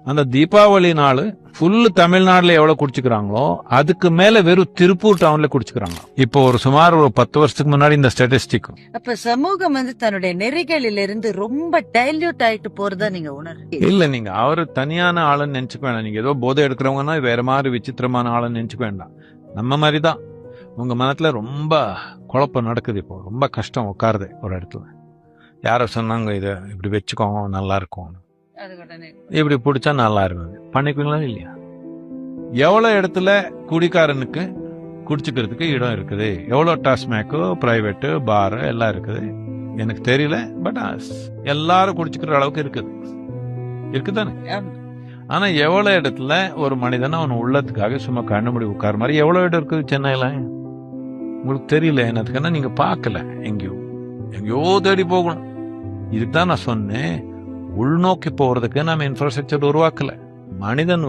அந்த தீபாவளி நாள் ஃபுல் தமிழ்நாடுல எவ்வளவு குடிச்சுக்கிறாங்களோ அதுக்கு மேல வெறும் திருப்பூர் டவுன்ல குடிச்சுக்கிறாங்க. இப்போ சுமார் ஒரு 10 வருஷத்துக்கு முன்னாடி இந்த ஸ்டாட்டிஸ்டிக். அப்ப சமூகம் தன்னுடைய நெறிகளிலிருந்து ரொம்ப டைல்யூட் ஆயிட்டு போறதா நீங்க உணர்றீங்க? இல்ல, நீங்க அவரு தனியான ஆளுன்னு நினைச்சுக்க வேண்டாம். நீங்க ஏதோ போதை எடுக்கிறவங்கன்னா வேற மாதிரி விசித்திரமான ஆளுன்னு நினைச்சுக்க வேண்டாம். நம்ம மாதிரிதான் உங்க மனத்துல ரொம்ப குழப்பம் நடக்குது. இப்போ ரொம்ப கஷ்டம் உட்காருது ஒரு இடத்துல. யார சொன்னாங்க இதை இப்படி வச்சுக்கோங்க நல்லா இருக்கும், இப்படி பிடிச்சா நல்லா இருக்கும், பண்ணிக்குவீங்களா இல்லையா? எவ்வளவு இடத்துல குடிக்காரனுக்கு குடிச்சுக்கிறதுக்கு இடம் இருக்குது, எவ்வளவு டாஸ்மேக்கு பிரைவேட்டு பார் எல்லாம் இருக்குது எனக்கு தெரியல. பட் எல்லாரும் குடிச்சுக்கிற அளவுக்கு இருக்குதானே? ஆனா எவ்வளவு இடத்துல ஒரு மனிதன் அவன் உள்ளத்துக்காக சும்மா கண்ணுமுடி உட்கார மாதிரி எவ்வளவு இடம் இருக்குது சென்னையில? உங்களுக்கு தெரியல. என்னதுக்குன்னா நீங்க பார்க்கல. எங்கேயோ தேடி போகணும். இதுதான் நான் சொன்னேன், உள்நோக்கி போறதுக்கு நம்ம இன்ஃப்ராஸ்ட்ரக்சர் உருவாக்கல. மனிதன்